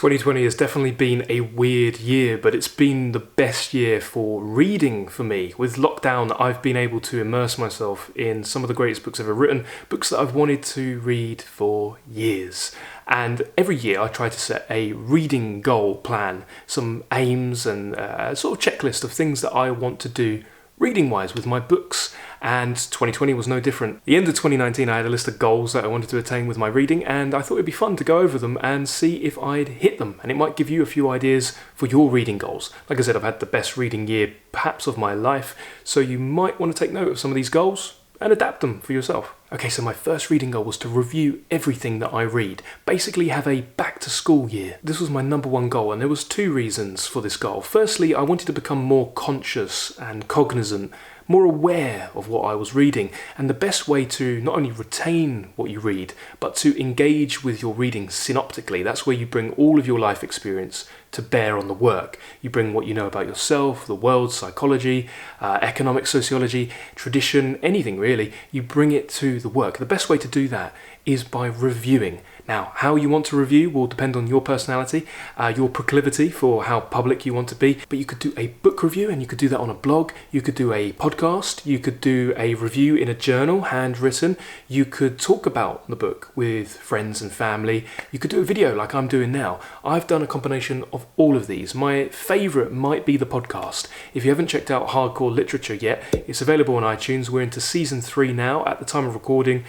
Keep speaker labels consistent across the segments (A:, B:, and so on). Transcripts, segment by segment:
A: 2020 has definitely been a weird year, but it's been the best year for reading for me. With lockdown, I've been able to immerse myself in some of the greatest books ever written, books that I've wanted to read for years. And every year I try to set a reading goal plan, some aims and a sort of checklist of things that I want to do reading-wise with my books, and 2020 was no different. At the end of 2019 I had a list of goals that I wanted to attain with my reading, and I thought it'd be fun to go over them and see if I'd hit them, and it might give you a few ideas for your reading goals. Like I said, I've had the best reading year perhaps of my life, so you might want to take note of some of these goals and adapt them for yourself. Okay, so my first reading goal was to review everything that I read. Basically have a back to school year. This was my number one goal, and there was two reasons for this goal. Firstly, I wanted to become more conscious and cognizant, more aware of what I was reading, and the best way to not only retain what you read, but to engage with your reading synoptically. That's where you bring all of your life experience to bear on the work. You bring what you know about yourself, the world, psychology, economic sociology, tradition, anything really. You bring it to the work. The best way to do that is by reviewing. Now, how you want to review will depend on your personality, your proclivity for how public you want to be, but you could do a book review, and you could do that on a blog, you could do a podcast, you could do a review in a journal, handwritten, you could talk about the book with friends and family, you could do a video like I'm doing now. I've done a combination of all of these. My favourite might be the podcast. If you haven't checked out Hardcore Literature yet, it's available on iTunes. We're into season 3 now. At the time of recording,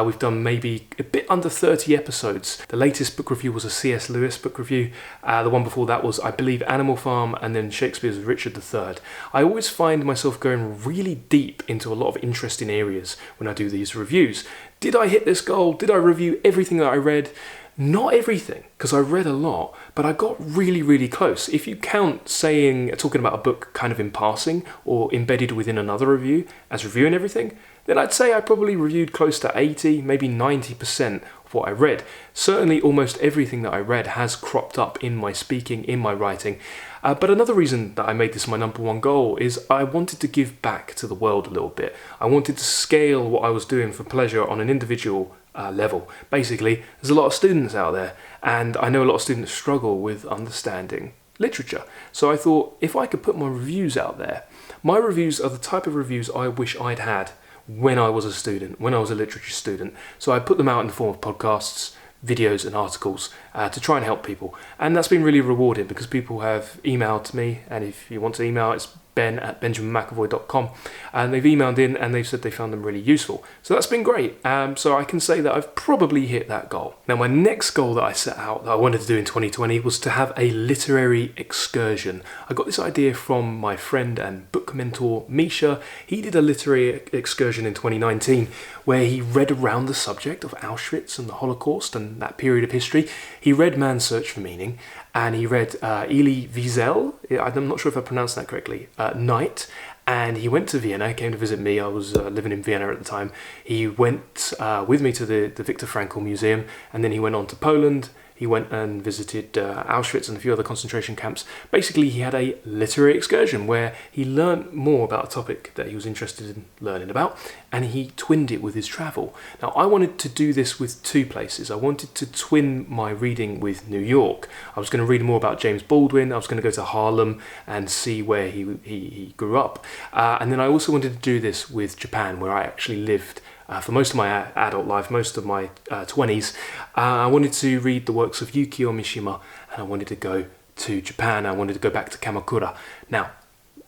A: we've done maybe a bit under 30 episodes. The latest book review was a C.S. Lewis book review. The one before that was, I believe, Animal Farm, and then Shakespeare's Richard III. I always find myself going really deep into a lot of interesting areas when I do these reviews. Did I hit this goal? Did I review everything that I read? Not everything, because I read a lot, but I got really, really close. If you count talking about a book kind of in passing or embedded within another review as reviewing everything, then I'd say I probably reviewed close to 80, maybe 90% of what I read. Certainly almost everything that I read has cropped up in my speaking, in my writing. But another reason that I made this my number one goal is I wanted to give back to the world a little bit. I wanted to scale what I was doing for pleasure on an individual level. Basically, there's a lot of students out there, and I know a lot of students struggle with understanding literature. So I thought, if I could put my reviews out there, my reviews are the type of reviews I wish I'd had when I was a student, when I was a literature student. So I put them out in the form of podcasts, videos and articles to try and help people. And that's been really rewarding because people have emailed me, and if you want to email, it's ben@benjaminmcevoy.com, and they've emailed in and they've said they found them really useful. So that's been great. So I can say that I've probably hit that goal. Now, my next goal that I set out that I wanted to do in 2020 was to have a literary excursion. I got this idea from my friend and book mentor, Misha. He did a literary excursion in 2019 where he read around the subject of Auschwitz and the Holocaust and that period of history. He read Man's Search for Meaning, and he read Elie Wiesel, I'm not sure if I pronounced that correctly, Night, and he went to Vienna. He came to visit me. I was living in Vienna at the time. He went with me to the Viktor Frankl Museum, and then he went on to Poland. He went and visited Auschwitz and a few other concentration camps. Basically, he had a literary excursion where he learned more about a topic that he was interested in learning about, and he twinned it with his travel. Now, I wanted to do this with two places. I wanted to twin my reading with New York. I was going to read more about James Baldwin. I was going to go to Harlem and see where he grew up. And then I also wanted to do this with Japan, where I actually lived for most of my adult life, most of my 20s. I wanted to read the works of Yukio Mishima, and I wanted to go to Japan. I wanted to go back to Kamakura. Now,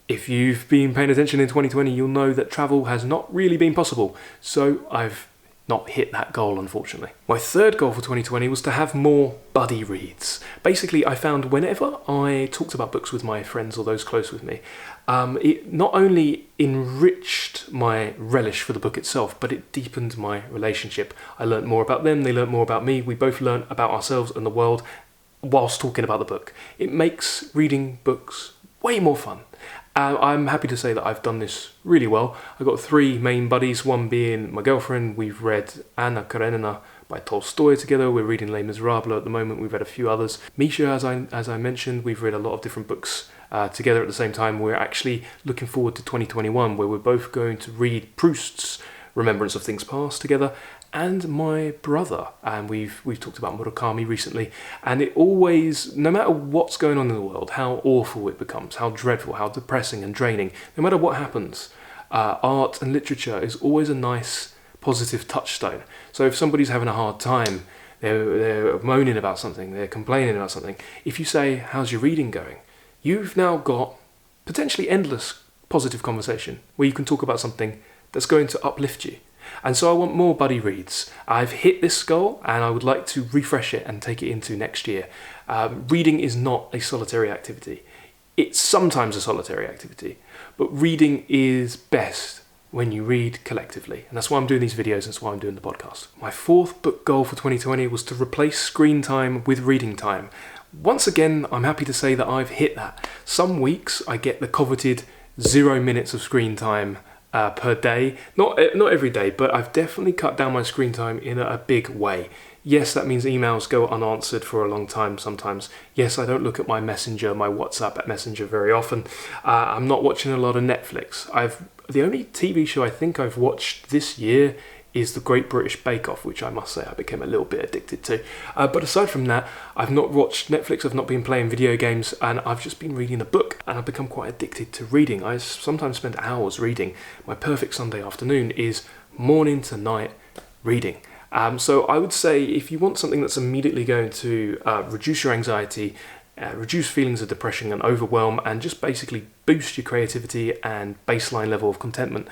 A: if you've been paying attention in 2020, you'll know that travel has not really been possible. So I've not hit that goal, unfortunately. My third goal for 2020 was to have more buddy reads. Basically, I found whenever I talked about books with my friends or those close with me, it not only enriched my relish for the book itself, but it deepened my relationship. I learnt more about them, they learnt more about me, we both learnt about ourselves and the world whilst talking about the book. It makes reading books way more fun. I'm happy to say that I've done this really well. I've got 3 main buddies, one being my girlfriend. We've read Anna Karenina by Tolstoy together. We're reading Les Miserables at the moment. We've read a few others. Misha, as I mentioned, we've read a lot of different books together at the same time. We're actually looking forward to 2021, where we're both going to read Proust's Remembrance of Things Past together, and my brother. And we've talked about Murakami recently, and it always, no matter what's going on in the world, how awful it becomes, how dreadful, how depressing and draining, no matter what happens, art and literature is always a nice, positive touchstone. So if somebody's having a hard time, they're moaning about something, they're complaining about something, if you say, how's your reading going? You've now got potentially endless positive conversation where you can talk about something that's going to uplift you. And so I want more buddy reads. I've hit this goal and I would like to refresh it and take it into next year. Reading is not a solitary activity. It's sometimes a solitary activity, but reading is best when you read collectively. And that's why I'm doing these videos, and that's why I'm doing the podcast. My fourth book goal for 2020 was to replace screen time with reading time. Once again, I'm happy to say that I've hit that. Some weeks I get the coveted 0 minutes of screen time per day. Not every day, but I've definitely cut down my screen time in a big way. Yes, that means emails go unanswered for a long time sometimes. Yes, I don't look at my Messenger, my WhatsApp Messenger very often. I'm not watching a lot of Netflix. The only TV show I think I've watched this year is The Great British Bake Off, which I must say I became a little bit addicted to. But aside from that, I've not watched Netflix, I've not been playing video games, and I've just been reading a book, and I've become quite addicted to reading. I sometimes spend hours reading. My perfect Sunday afternoon is morning to night reading. So I would say if you want something that's immediately going to reduce your anxiety, reduce feelings of depression and overwhelm, and just basically boost your creativity and baseline level of contentment,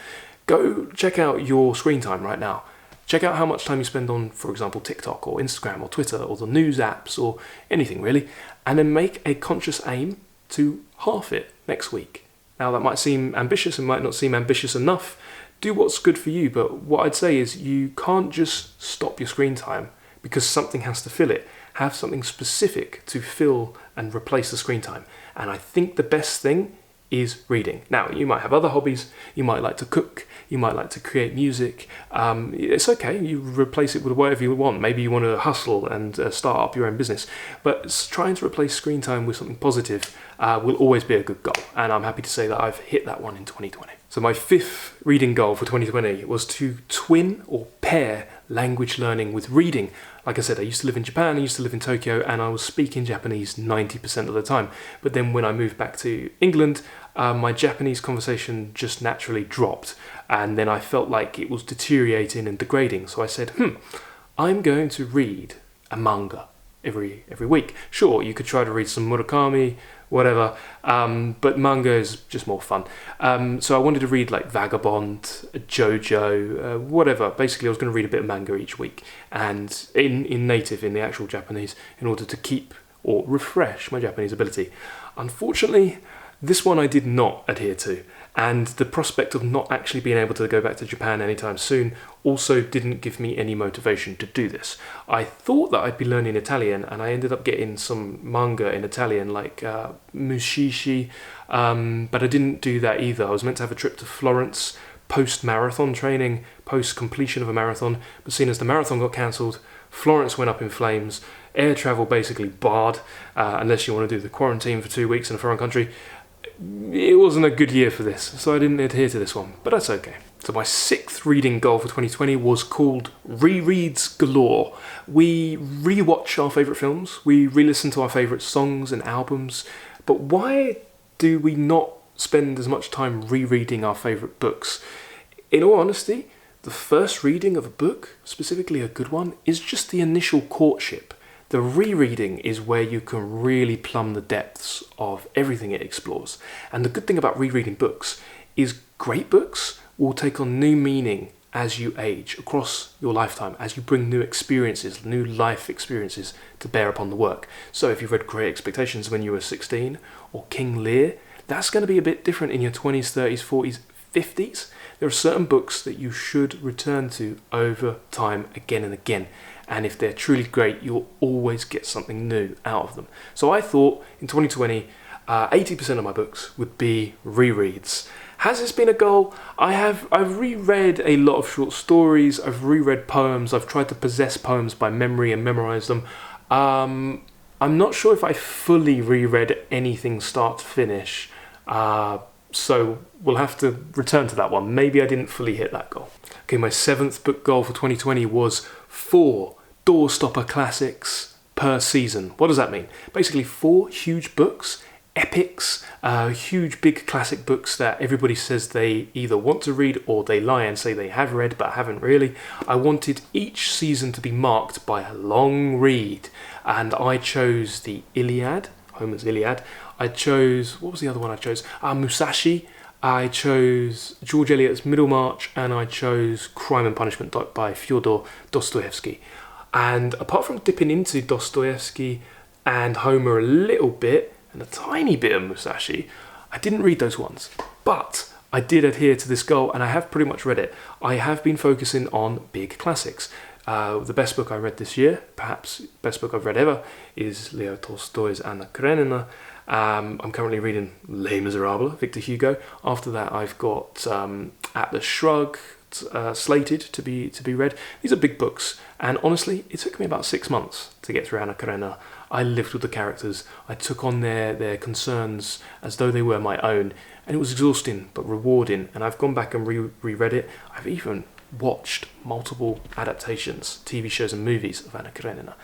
A: go check out your screen time right now. Check out how much time you spend on, for example, TikTok or Instagram or Twitter or the news apps or anything really, and then make a conscious aim to halve it next week. Now that might seem ambitious and might not seem ambitious enough. Do what's good for you, but what I'd say is you can't just stop your screen time because something has to fill it. Have something specific to fill and replace the screen time. And I think the best thing is reading. Now, you might have other hobbies. You might like to cook. You might like to create music. It's okay. You replace it with whatever you want. Maybe you want to hustle and start up your own business. But trying to replace screen time with something positive will always be a good goal. And I'm happy to say that I've hit that one in 2020. So my fifth reading goal for 2020 was to twin or pair language learning with reading. Like I said, I used to live in Japan, I used to live in Tokyo, and I was speaking Japanese 90% of the time. But then when I moved back to England, my Japanese conversation just naturally dropped. And then I felt like it was deteriorating and degrading. So I said, I'm going to read a manga every week. Sure, you could try to read some Murakami, whatever, but manga is just more fun. So I wanted to read like Vagabond, JoJo, whatever. Basically, I was going to read a bit of manga each week, and in native, in the actual Japanese, in order to keep or refresh my Japanese ability. Unfortunately, this one I did not adhere to, and the prospect of not actually being able to go back to Japan anytime soon also didn't give me any motivation to do this. I thought that I'd be learning Italian, and I ended up getting some manga in Italian like Mushishi, but I didn't do that either. I was meant to have a trip to Florence post-marathon training, post-completion of a marathon, but seeing as the marathon got cancelled, Florence went up in flames, air travel basically barred, unless you want to do the quarantine for 2 weeks in a foreign country. It wasn't a good year for this, so I didn't adhere to this one, but that's okay. So my sixth reading goal for 2020 was called REREADS GALORE. We rewatch our favourite films, we re-listen to our favourite songs and albums, but why do we not spend as much time rereading our favourite books? In all honesty, the first reading of a book, specifically a good one, is just the initial courtship. The rereading is where you can really plumb the depths of everything it explores. And the good thing about rereading books is great books will take on new meaning as you age across your lifetime, as you bring new experiences, new life experiences to bear upon the work. So if you've read Great Expectations when you were 16 or King Lear, that's going to be a bit different in your 20s, 30s, 40s, 50s. There are certain books that you should return to over time again and again. And if they're truly great, you'll always get something new out of them. So I thought in 2020, 80% of my books would be rereads. Has this been a goal? I've reread a lot of short stories, I've reread poems, I've tried to possess poems by memory and memorize them. I'm not sure if I fully reread anything start to finish. So we'll have to return to that one. Maybe I didn't fully hit that goal. Okay, my 7th book goal for 2020 was 4 doorstopper classics per season. What does that mean? Basically 4 huge books, epics, huge big classic books that everybody says they either want to read or they lie and say they have read but haven't really. I wanted each season to be marked by a long read, and I chose the Iliad, Homer's Iliad. I chose, what was the other one I chose? Musashi. I chose George Eliot's Middlemarch, and I chose Crime and Punishment by Fyodor Dostoevsky. And apart from dipping into Dostoevsky and Homer a little bit, and a tiny bit of Musashi, I didn't read those ones. But I did adhere to this goal, and I have pretty much read it. I have been focusing on big classics. The best book I read this year, perhaps best book I've read ever, is Leo Tolstoy's Anna Karenina. I'm currently reading Les Miserables, Victor Hugo. After that, I've got Atlas Shrugged, slated to be read. These are big books, and honestly, it took me about 6 months to get through Anna Karenina. I lived with the characters. I took on their concerns as though they were my own, and it was exhausting but rewarding. And I've gone back and reread it. I've even watched multiple adaptations, TV shows and movies of Anna Karenina.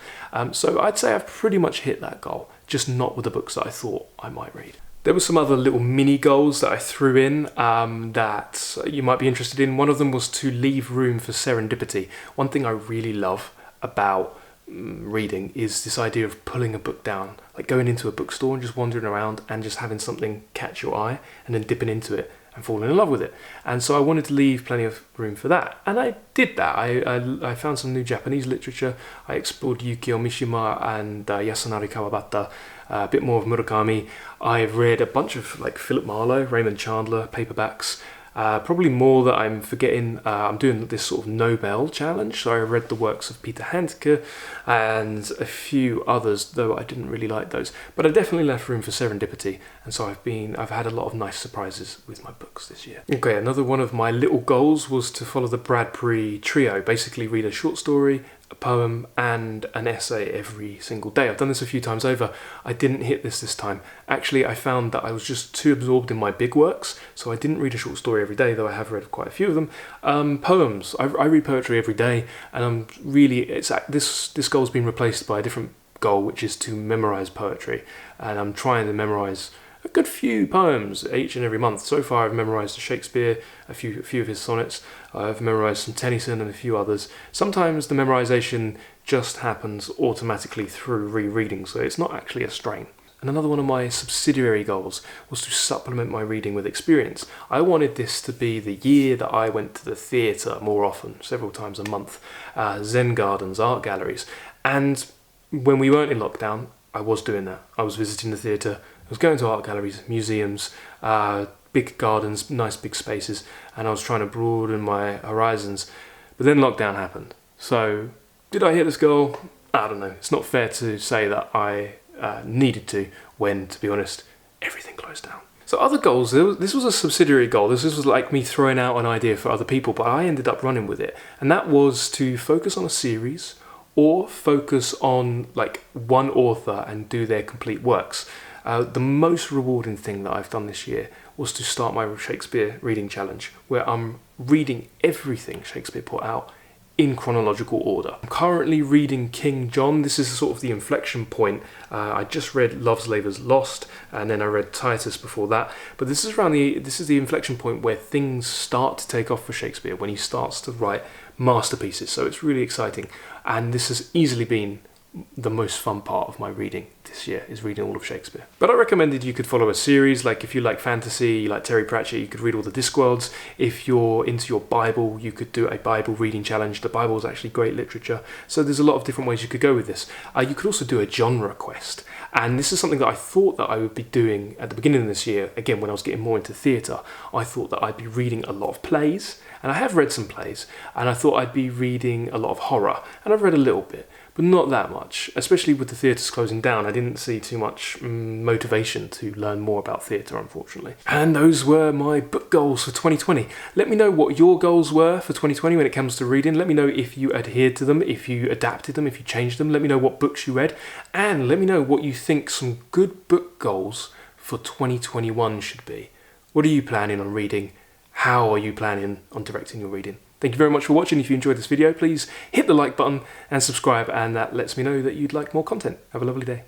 A: So I'd say I've pretty much hit that goal, just not with the books that I thought I might read. There were some other little mini goals that I threw in that you might be interested in. One of them was to leave room for serendipity. One thing I really love about reading is this idea of pulling a book down, like going into a bookstore and just wandering around and just having something catch your eye and then dipping into it and falling in love with it. And so I wanted to leave plenty of room for that, and I did that. I found some new Japanese literature. I explored Yukio Mishima and Yasunari Kawabata, a bit more of Murakami. I've read a bunch of like Philip Marlowe, Raymond Chandler paperbacks. Probably more that I'm forgetting. I'm doing this sort of Nobel challenge, so I read the works of Peter Handke and a few others, though I didn't really like those. But I definitely left room for serendipity, and so I've had a lot of nice surprises with my books this year. Okay, another one of my little goals was to follow the Bradbury trio, basically read a short story, a poem and an essay every single day. I've done this a few times over. I didn't hit this time. Actually, I found that I was just too absorbed in my big works, so I didn't read a short story every day, though I have read quite a few of them. Poems. I read poetry every day, and I'm really, this goal's been replaced by a different goal, which is to memorize poetry, and I'm trying to memorize a good few poems each and every month. So far I've memorised Shakespeare, a few of his sonnets. I've memorised some Tennyson and a few others. Sometimes the memorisation just happens automatically through rereading, so it's not actually a strain. And another one of my subsidiary goals was to supplement my reading with experience. I wanted this to be the year that I went to the theatre more often, several times a month, Zen gardens, art galleries. And when we weren't in lockdown, I was doing that. I was visiting the theatre, I was going to art galleries, museums, big gardens, nice big spaces, and I was trying to broaden my horizons. But then lockdown happened. So, did I hit this goal? I don't know. It's not fair to say that I needed to when, to be honest, everything closed down. So other goals, this was a subsidiary goal. This was like me throwing out an idea for other people, but I ended up running with it. And that was to focus on a series or focus on like one author and do their complete works. The most rewarding thing that I've done this year was to start my Shakespeare reading challenge, where I'm reading everything Shakespeare put out in chronological order. I'm currently reading King John. This is sort of the inflection point. I just read Love's Labour's Lost, and then I read Titus before that. But this is the inflection point where things start to take off for Shakespeare, when he starts to write masterpieces. So it's really exciting, and this has easily been the most fun part of my reading this year, is reading all of Shakespeare. But I recommended you could follow a series, like if you like fantasy, you like Terry Pratchett, you could read all the Discworlds. If you're into your Bible, you could do a Bible reading challenge. The Bible is actually great literature, so there's a lot of different ways you could go with this. You could also do a genre quest, and this is something that I thought that I would be doing at the beginning of this year. Again, when I was getting more into theatre, I thought that I'd be reading a lot of plays, and I have read some plays, and I thought I'd be reading a lot of horror, and I've read a little bit, but not that much. Especially with the theatres closing down, I didn't see too much motivation to learn more about theatre, unfortunately. And those were my book goals for 2020. Let me know what your goals were for 2020 when it comes to reading. Let me know if you adhered to them, if you adapted them, if you changed them. Let me know what books you read, and let me know what you think some good book goals for 2021 should be. What are you planning on reading? How are you planning on directing your reading? Thank you very much for watching. If you enjoyed this video, please hit the like button and subscribe, and that lets me know that you'd like more content. Have a lovely day.